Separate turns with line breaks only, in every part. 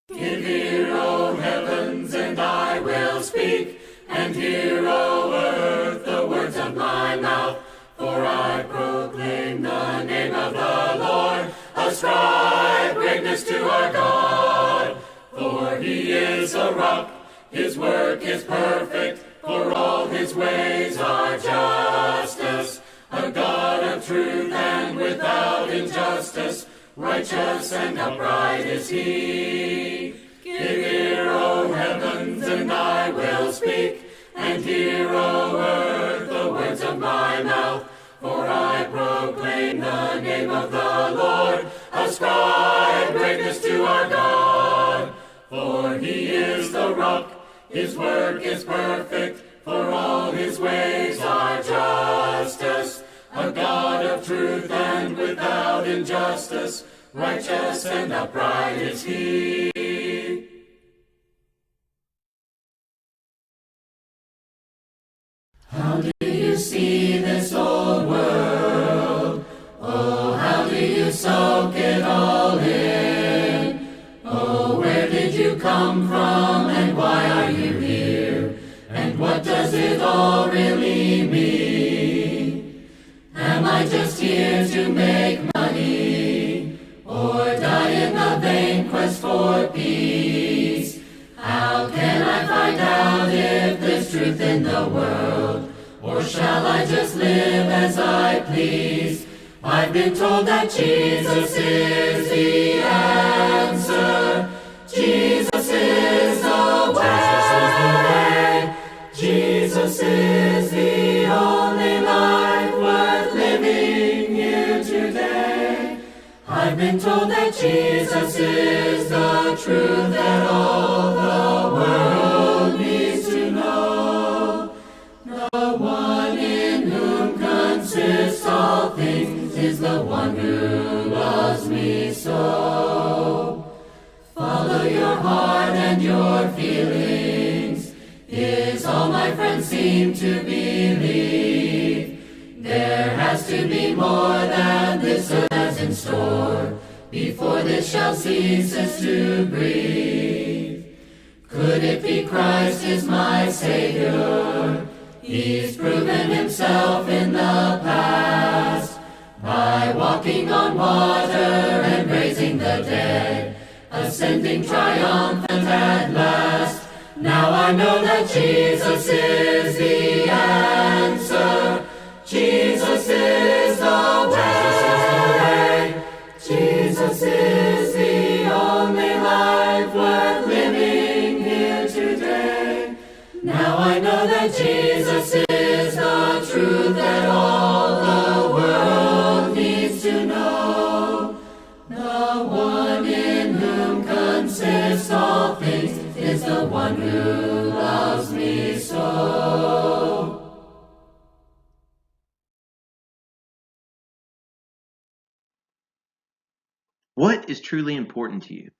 Give ear, O heavens, and I will speak, and hear, O earth, the words of my mouth. For I proclaim the name of the Lord. Ascribe greatness to our God. For he is a rock, his work is perfect, for all his ways are justice. A God of truth and without injustice, righteous and upright is he. Give ear, O heavens, and I will speak, and hear, O earth, the words of my mouth. For I proclaim the name of the Lord. Ascribe greatness to our God. For he is the rock, his work is perfect, for all his ways are justice. A God of truth and without injustice, righteous and upright is he. How do you see this old world? Oh, how do you soak it all in? Oh, where did you come from, and why are you here? And what does it all really mean? Am I just here to make money, or die in the vain quest for peace? How can I find out if there's truth in the world, or shall I just live as I please? I've been told that Jesus is the answer. Jesus is the way. Jesus is the only life worth living here today. I've been told that Jesus is the truth that all the world needs to know. The one in whom consists all things is the one who loves me so. Follow your heart and your feelings is all my friends seem to believe. There has to be more than this earth has in store before this shall ceases to breathe. Could it be Christ is my Savior? He's proven himself in the past by walking on water and raising the dead, ascending triumphant at last. Now I know that Jesus is the answer. Jesus is the way. Jesus is the only life worth living here today. Now I know that Jesus is the truth that all the world needs to know. The one in whom consists all things is the one who loves me so.
What is truly important to you?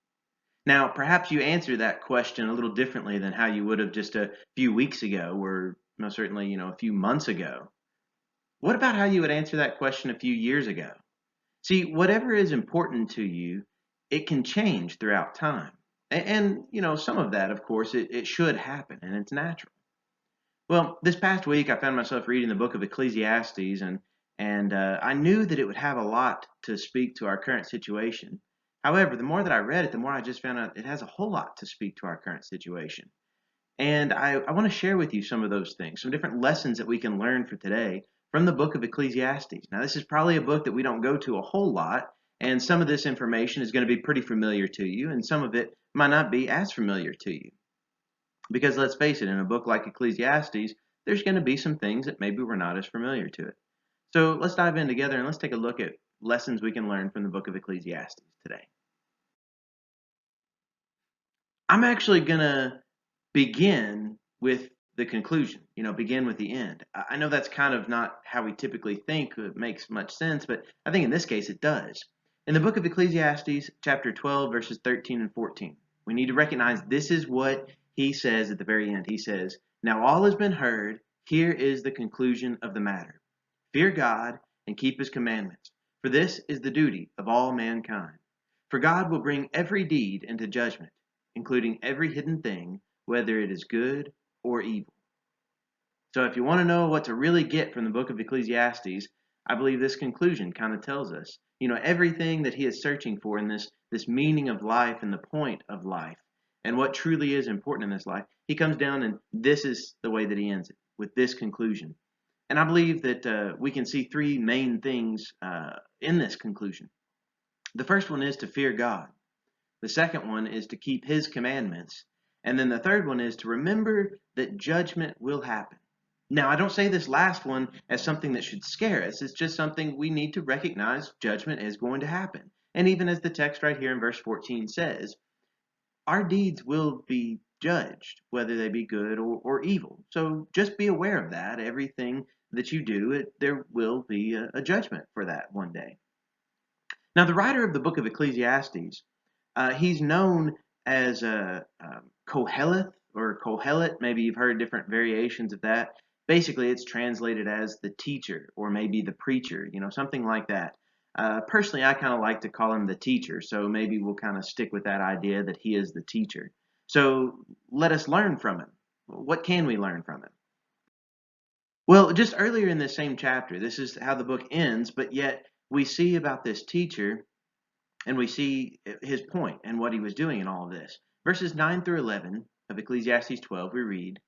Now, perhaps you answer that question a little differently than how you would have just a few weeks ago, or most certainly, a few months ago. What about how you would answer that question a few years ago? See, whatever is important to you, it can change throughout time. And some of that, of course, it should happen, and it's natural. Well, this past week, I found myself reading the book of Ecclesiastes, and I knew that it would have a lot to speak to our current situation. However, the more that I read it, the more I just found out it has a whole lot to speak to our current situation. And I want to share with you some of those things, some different lessons that we can learn for today from the book of Ecclesiastes. Now, this is probably a book that we don't go to a whole lot, and some of this information is going to be pretty familiar to you, and some of it might not be as familiar to you. Because let's face it, in a book like Ecclesiastes, there's going to be some things that maybe we're not as familiar to it. So let's dive in together and let's take a look at lessons we can learn from the book of Ecclesiastes today. I'm actually going to begin with the conclusion, begin with the end. I know that's kind of not how we typically think. It makes much sense, but I think in this case it does. In the book of Ecclesiastes, chapter 12, verses 13 and 14, we need to recognize this is what he says at the very end. He says, "Now all has been heard. Here is the conclusion of the matter. Fear God and keep his commandments, for this is the duty of all mankind. For God will bring every deed into judgment, including every hidden thing, whether it is good or evil. So if you want to know what to really get from the book of Ecclesiastes, I believe this conclusion kind of tells us, everything that he is searching for in this meaning of life and the point of life and what truly is important in this life, he comes down and this is the way that he ends it, with this conclusion. And I believe that we can see three main things in this conclusion. The first one is to fear God. The second one is to keep his commandments. And then the third one is to remember that judgment will happen. Now, I don't say this last one as something that should scare us. It's just something we need to recognize judgment is going to happen. And even as the text right here in verse 14 says, our deeds will be judged, whether they be good or evil. So just be aware of that. Everything that you do, there will be a judgment for that one day. Now, the writer of the book of Ecclesiastes, he's known as Koheleth or Kohelet. Maybe you've heard different variations of that. Basically, it's translated as the teacher or maybe the preacher, something like that. Personally, I kind of like to call him the teacher, so maybe we'll kind of stick with that idea that he is the teacher. So let us learn from him. What can we learn from him? Well, just earlier in this same chapter, this is how the book ends, but yet we see about this teacher and we see his point and what he was doing in all of this. Verses 9 through 11 of Ecclesiastes 12, we read,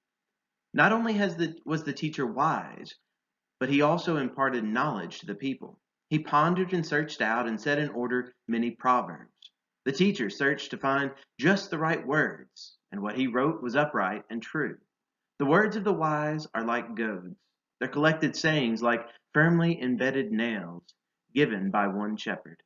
not only was the teacher wise, but he also imparted knowledge to the people. He pondered and searched out and set in order many proverbs. The teacher searched to find just the right words, and what he wrote was upright and true. The words of the wise are like goads, their collected sayings like firmly embedded nails given by one shepherd.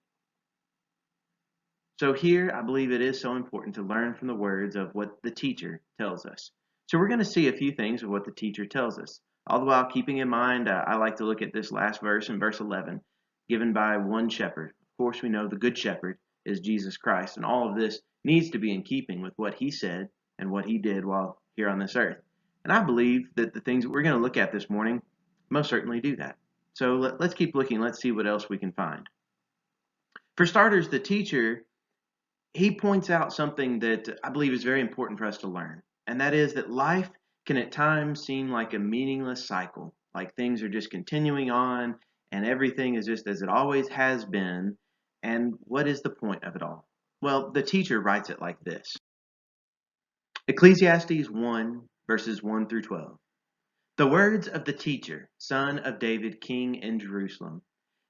So here, I believe it is so important to learn from the words of what the teacher tells us. So we're going to see a few things of what the teacher tells us. All the while keeping in mind, I like to look at this last verse in verse 11, given by one shepherd. Of course, we know the good shepherd is Jesus Christ, and all of this needs to be in keeping with what he said and what he did while here on this earth. And I believe that the things that we're going to look at this morning most certainly do that. So let's keep looking. Let's see what else we can find. For starters, the teacher, he points out something that I believe is very important for us to learn, and that is that life can at times seem like a meaningless cycle, like things are just continuing on and everything is just as it always has been. And what is the point of it all? Well, the teacher writes it like this. Ecclesiastes 1, verses 1 through 12. The words of the teacher, son of David, king in Jerusalem.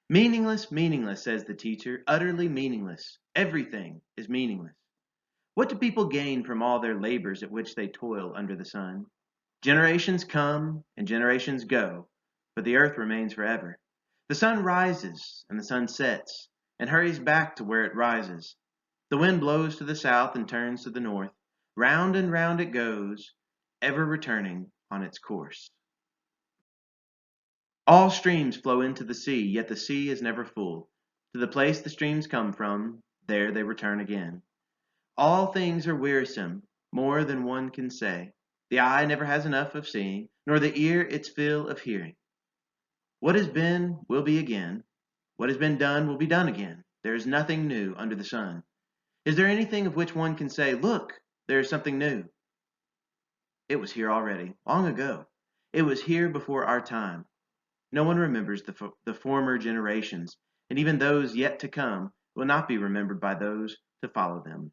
Meaningless, meaningless, says the teacher, utterly meaningless. Everything is meaningless. What do people gain from all their labors at which they toil under the sun? Generations come and generations go, but the earth remains forever. The sun rises and the sun sets and hurries back to where it rises. The wind blows to the south and turns to the north. Round and round it goes, ever returning on its course. All streams flow into the sea, yet the sea is never full. To the place the streams come from, there they return again. All things are wearisome, more than one can say. The eye never has enough of seeing, nor the ear its fill of hearing. What has been will be again. What has been done will be done again. There is nothing new under the sun. Is there anything of which one can say, look, there is something new? It was here already, long ago. It was here before our time. No one remembers the former generations, and even those yet to come will not be remembered by those to follow them.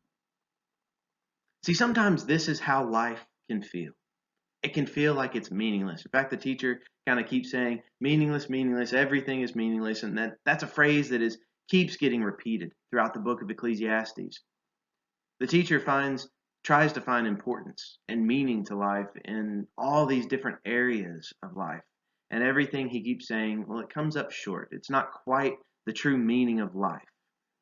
See, sometimes this is how life can feel. It can feel like it's meaningless. In fact, the teacher kind of keeps saying, meaningless, meaningless, everything is meaningless, and that's a phrase that keeps getting repeated throughout the book of Ecclesiastes. The teacher tries to find importance and meaning to life in all these different areas of life. And everything he keeps saying, well, it comes up short. It's not quite the true meaning of life.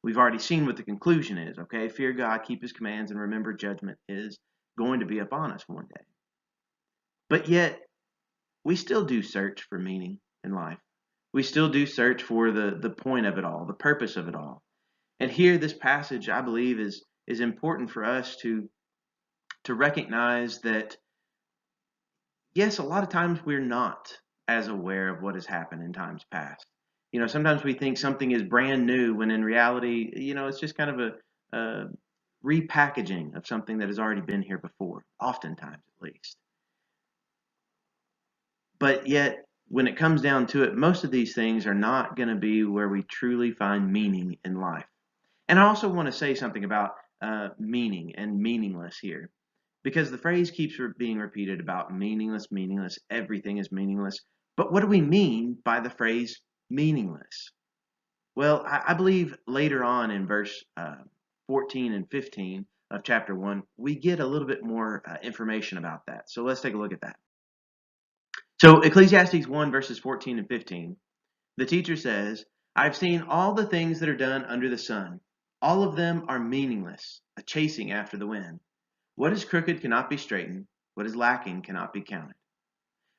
We've already seen what the conclusion is, okay? Fear God, keep his commands, and remember judgment is going to be upon us one day. But yet, we still do search for meaning in life. We still do search for the point of it all, the purpose of it all. And here, this passage, I believe, is important for us to recognize that, yes, a lot of times we're not as aware of what has happened in times past. Sometimes we think something is brand new when in reality, it's just kind of repackaging of something that has already been here before, oftentimes at least. But yet, when it comes down to it, most of these things are not going to be where we truly find meaning in life. And I also want to say something about meaning and meaningless here, because the phrase keeps being repeated about meaningless, meaningless, everything is meaningless. But what do we mean by the phrase meaningless? Well, I believe later on in verse 14 and 15 of chapter 1, we get a little bit more information about that. So let's take a look at that. So, Ecclesiastes 1, verses 14 and 15, the teacher says, I've seen all the things that are done under the sun. All of them are meaningless, a chasing after the wind. What is crooked cannot be straightened. What is lacking cannot be counted.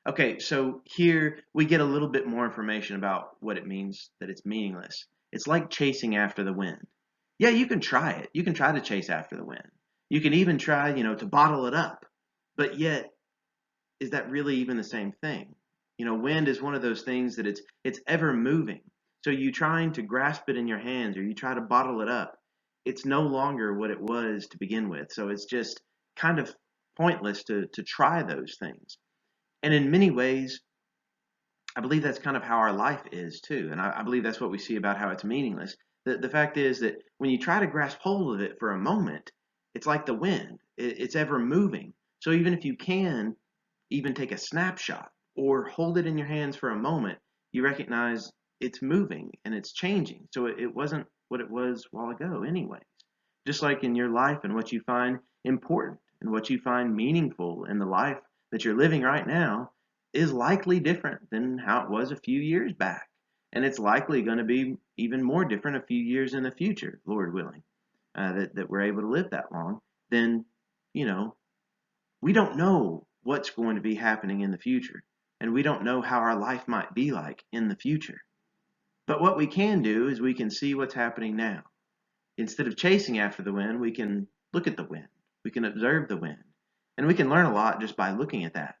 Okay, so here we get a little bit more information about what it means that it's meaningless. It's like chasing after the wind. Yeah, you can try it. You can try to chase after the wind. You can even try, to bottle it up. But yet, is that really even the same thing? Wind is one of those things that it's ever moving. So you trying to grasp it in your hands or you try to bottle it up, it's no longer what it was to begin with. So it's just kind of pointless to try those things. And in many ways, I believe that's kind of how our life is too. And I believe that's what we see about how it's meaningless. The fact is that when you try to grasp hold of it for a moment, it's like the wind. It's ever moving. So even if you can even take a snapshot or hold it in your hands for a moment, you recognize it's moving and it's changing. So it wasn't what it was a while ago anyways. Just like in your life and what you find important and what you find meaningful in the life that you're living right now is likely different than how it was a few years back. And it's likely going to be even more different a few years in the future, Lord willing, that we're able to live that long. Then, we don't know what's going to be happening in the future. And we don't know how our life might be like in the future. But what we can do is we can see what's happening now. Instead of chasing after the wind, we can look at the wind. We can observe the wind. And we can learn a lot just by looking at that.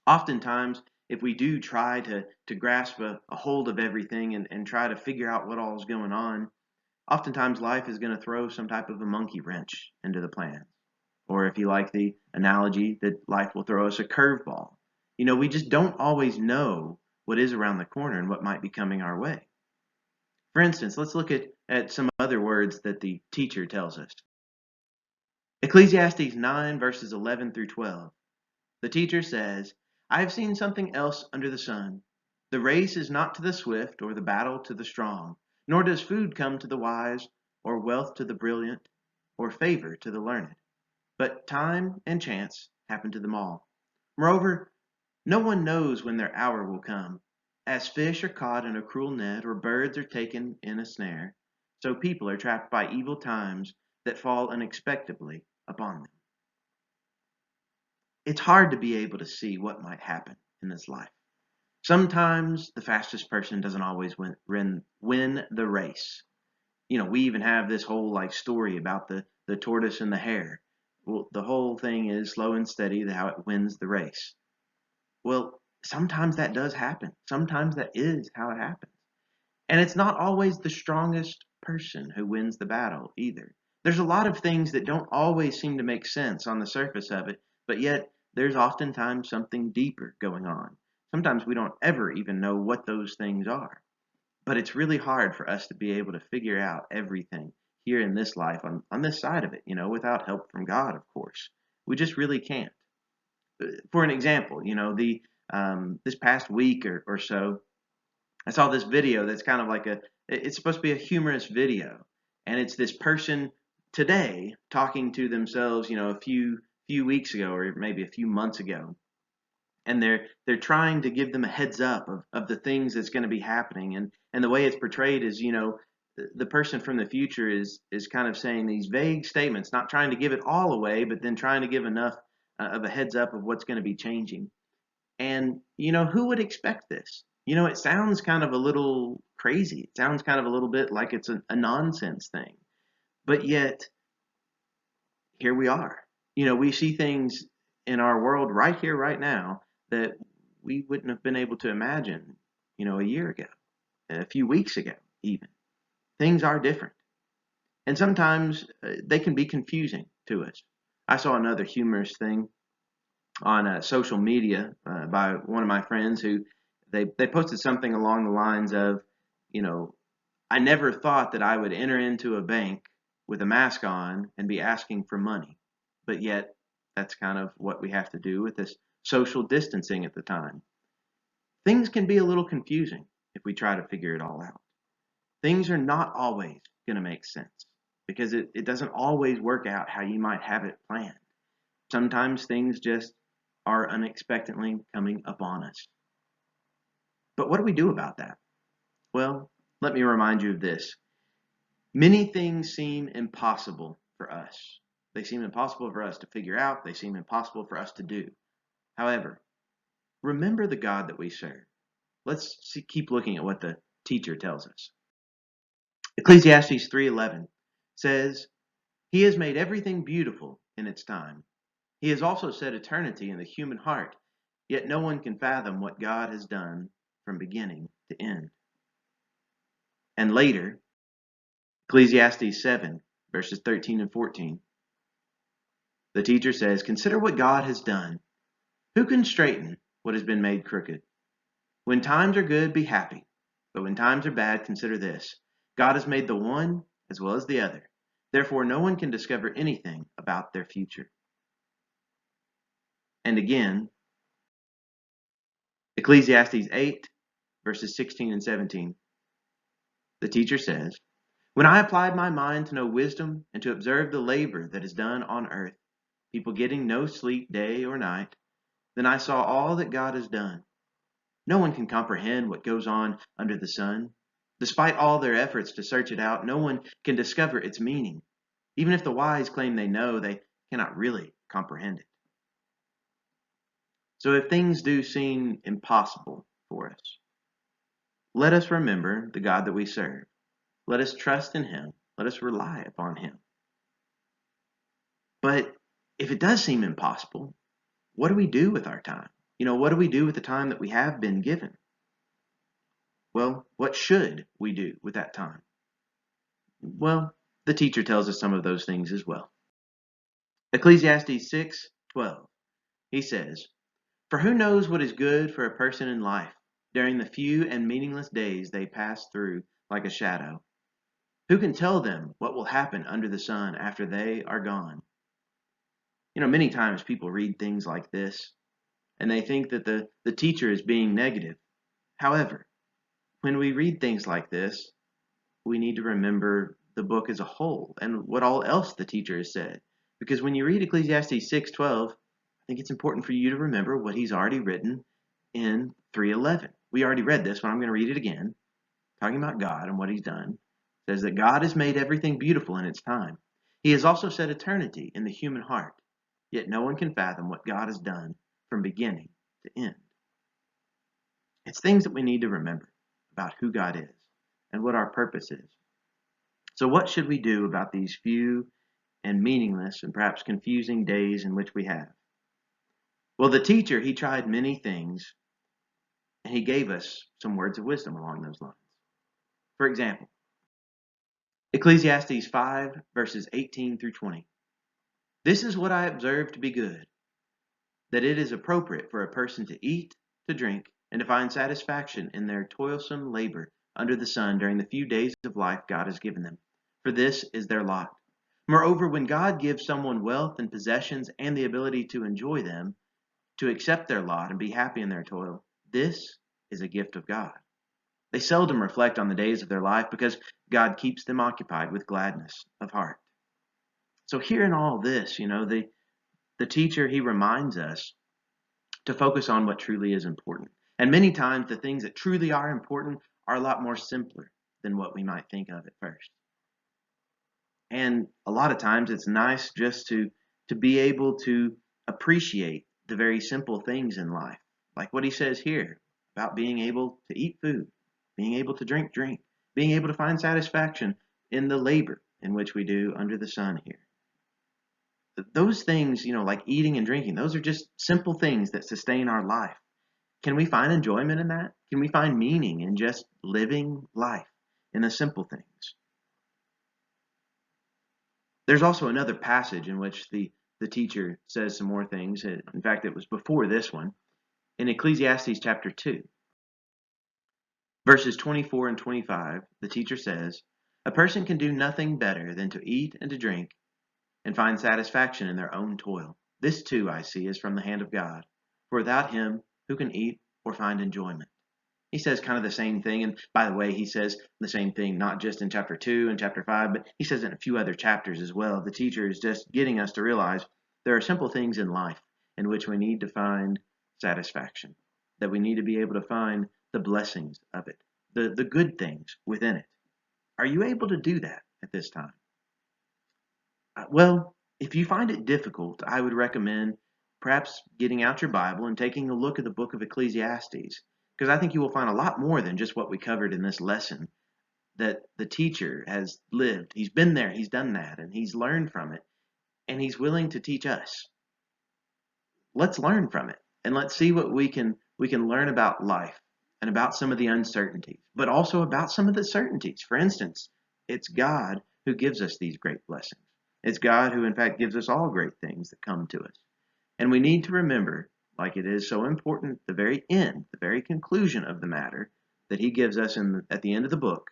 Oftentimes, if we do try to grasp a hold of everything and try to figure out what all is going on, oftentimes life is going to throw some type of a monkey wrench into the plan. Or if you like the analogy, that life will throw us a curveball. We just don't always know what is around the corner and what might be coming our way. For instance, let's look at some other words that the teacher tells us. Ecclesiastes 9, verses 11 through 12. The teacher says, I have seen something else under the sun. The race is not to the swift or the battle to the strong, nor does food come to the wise, or wealth to the brilliant, or favor to the learned. But time and chance happen to them all. Moreover, no one knows when their hour will come. As fish are caught in a cruel net, or birds are taken in a snare, so people are trapped by evil times that fall unexpectedly upon them. It's hard to be able to see what might happen in this life. Sometimes the fastest person doesn't always win the race. We even have this whole story about the tortoise and the hare. Well, the whole thing is slow and steady, how it wins the race. Well, sometimes that does happen. Sometimes that is how it happens. And it's not always the strongest person who wins the battle either. There's a lot of things that don't always seem to make sense on the surface of it, but yet there's oftentimes something deeper going on. Sometimes we don't ever even know what those things are. But it's really hard for us to be able to figure out everything here in this life on this side of it, without help from God, of course. We just really can't. For an example, this past week or so, I saw this video that's kind of it's supposed to be a humorous video. And it's this person today talking to themselves, a few weeks ago or maybe a few months ago. And they're trying to give them a heads up of the things that's going to be happening. And the way it's portrayed is, the person from the future is kind of saying these vague statements, not trying to give it all away, but then trying to give enough of a heads up of what's going to be changing. And, who would expect this? It sounds kind of a little crazy. It sounds kind of a little bit like it's a nonsense thing. But yet, here we are. We see things in our world right here, right now, that we wouldn't have been able to imagine, a year ago, a few weeks ago, even. Things are different. And sometimes they can be confusing to us. I saw another humorous thing on social media by one of my friends who they posted something along the lines of, you know, I never thought that I would enter into a bank with a mask on and be asking for money. But yet, that's kind of what we have to do with this social distancing at the time. Things can be a little confusing if we try to figure it all out. Things are not always going to make sense because it doesn't always work out how you might have it planned. Sometimes things just are unexpectedly coming upon us. But what do we do about that? Well, let me remind you of this. Many things seem impossible for us. They seem impossible for us to figure out. They seem impossible for us to do. However, remember the God that we serve. Keep looking at what the teacher tells us. Ecclesiastes 3:11 says, "He has made everything beautiful in its time. He has also set eternity in the human heart, yet no one can fathom what God has done from beginning to end." And later, Ecclesiastes 7, verses 13 and 14, the teacher says, "Consider what God has done. Who can straighten what has been made crooked? When times are good, be happy. But when times are bad, consider this. God has made the one as well as the other. Therefore, no one can discover anything about their future." And again, Ecclesiastes 8, verses 16 and 17, the teacher says, "When I applied my mind to know wisdom and to observe the labor that is done on earth, people getting no sleep day or night, then I saw all that God has done. No one can comprehend what goes on under the sun. Despite all their efforts to search it out, no one can discover its meaning. Even if the wise claim they know, they cannot really comprehend it." So if things do seem impossible for us, let us remember the God that we serve. Let us trust in Him. Let us rely upon Him. But if it does seem impossible, what do we do with our time? What do we do with the time that we have been given? Well, what should we do with that time? Well, the teacher tells us some of those things as well. Ecclesiastes 6:12. He says, "For who knows what is good for a person in life during the few and meaningless days they pass through like a shadow? Who can tell them what will happen under the sun after they are gone?" Many times people read things like this and they think that the teacher is being negative. However, when we read things like this, we need to remember the book as a whole and what all else the teacher has said. Because when you read Ecclesiastes 6:12, I think it's important for you to remember what he's already written in 3:11. We already read this, but I'm going to read it again, talking about God and what he's done. It says that God has made everything beautiful in its time. He has also set eternity in the human heart, yet no one can fathom what God has done from beginning to end. It's things that we need to remember about who God is and what our purpose is. So what should we do about these few and meaningless and perhaps confusing days in which we have? Well, the teacher, he tried many things, and he gave us some words of wisdom along those lines. For example, Ecclesiastes 5, verses 18 through 20. "This is what I observe to be good, that it is appropriate for a person to eat, to drink, and to find satisfaction in their toilsome labor under the sun during the few days of life God has given them. For this is their lot. Moreover, when God gives someone wealth and possessions and the ability to enjoy them, to accept their lot and be happy in their toil, this is a gift of God. They seldom reflect on the days of their life because God keeps them occupied with gladness of heart." So here in all this, the teacher, he reminds us to focus on what truly is important. And many times the things that truly are important are a lot more simpler than what we might think of at first. And a lot of times it's nice just to be able to appreciate the very simple things in life. Like what he says here about being able to eat food, being able to drink, being able to find satisfaction in the labor in which we do under the sun here. Those things, like eating and drinking, those are just simple things that sustain our life. Can we find enjoyment in that? Can we find meaning in just living life in the simple things? There's also another passage in which the teacher says some more things. In fact, it was before this one. In Ecclesiastes chapter 2, verses 24 and 25, the teacher says, "A person can do nothing better than to eat and to drink and find satisfaction in their own toil. This too I see is from the hand of God. For without him, who can eat or find enjoyment?" He says kind of the same thing. And by the way, he says the same thing not just in chapter 2 and chapter 5, but he says it in a few other chapters as well. The teacher is just getting us to realize there are simple things in life in which we need to find satisfaction, that we need to be able to find the blessings of it, the good things within it. Are you able to do that at this time? Well, if you find it difficult, I would recommend perhaps getting out your Bible and taking a look at the book of Ecclesiastes, because I think you will find a lot more than just what we covered in this lesson that the teacher has lived. He's been there, he's done that, and he's learned from it, and he's willing to teach us. Let's learn from it, and let's see what we can learn about life and about some of the uncertainties, but also about some of the certainties. For instance, it's God who gives us these great blessings. It's God who, in fact, gives us all great things that come to us. And we need to remember, like it is so important, the very end, the very conclusion of the matter that he gives us at the end of the book.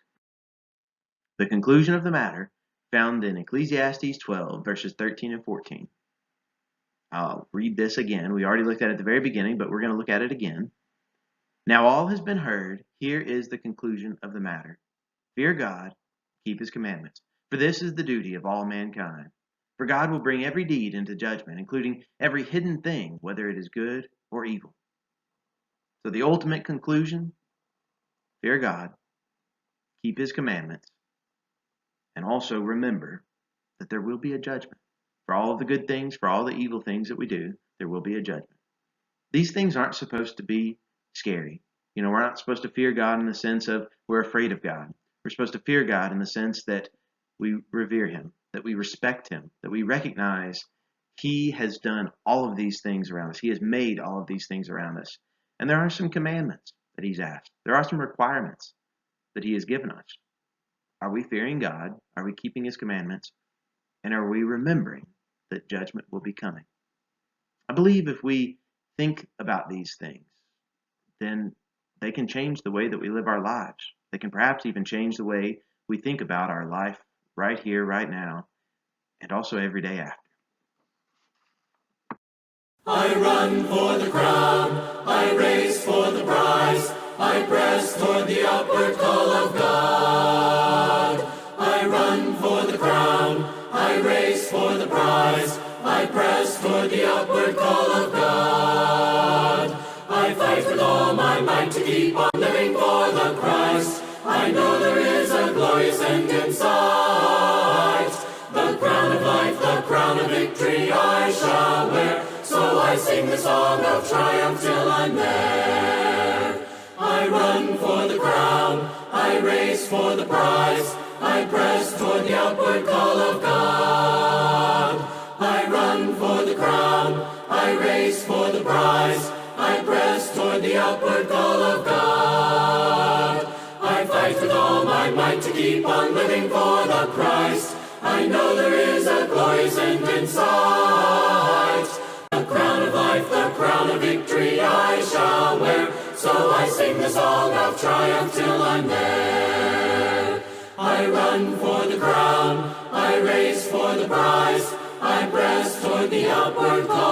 The conclusion of the matter found in Ecclesiastes 12, verses 13 and 14. I'll read this again. We already looked at it at the very beginning, but we're going to look at it again. "Now all has been heard. Here is the conclusion of the matter. Fear God, keep his commandments, for this is the duty of all mankind. For God will bring every deed into judgment, including every hidden thing, whether it is good or evil." So the ultimate conclusion, fear God, keep his commandments, and also remember that there will be a judgment. For all of the good things, for all the evil things that we do, there will be a judgment. These things aren't supposed to be scary. We're not supposed to fear God in the sense of we're afraid of God. We're supposed to fear God in the sense that we revere him, that we respect him, that we recognize he has done all of these things around us. He has made all of these things around us. And there are some commandments that he's asked. There are some requirements that he has given us. Are we fearing God? Are we keeping his commandments? And are we remembering that judgment will be coming? I believe if we think about these things, then they can change the way that we live our lives. They can perhaps even change the way we think about our life right here, right now, and also every day after.
I run for the crown, I race for the prize, I press toward the upward call of God. I run for the crown, I race for the prize, I press toward the upward call of God. I fight with all my might to keep on living for the Christ. I know there is a glorious end in sight. The crown of life, the crown of victory I shall wear. So I sing the song of triumph till I'm there. I run for the crown, I race for the prize, I press toward the upward call of God. I run for the crown, I race for the prize, I press toward the upward call of God. I fight with all my might to keep on living for the Christ. I know there is a glorious end in sight. The crown of life, the crown of victory I shall wear. So I sing the song of triumph till I'm there. I run for the crown, I race for the prize, I press toward the upward call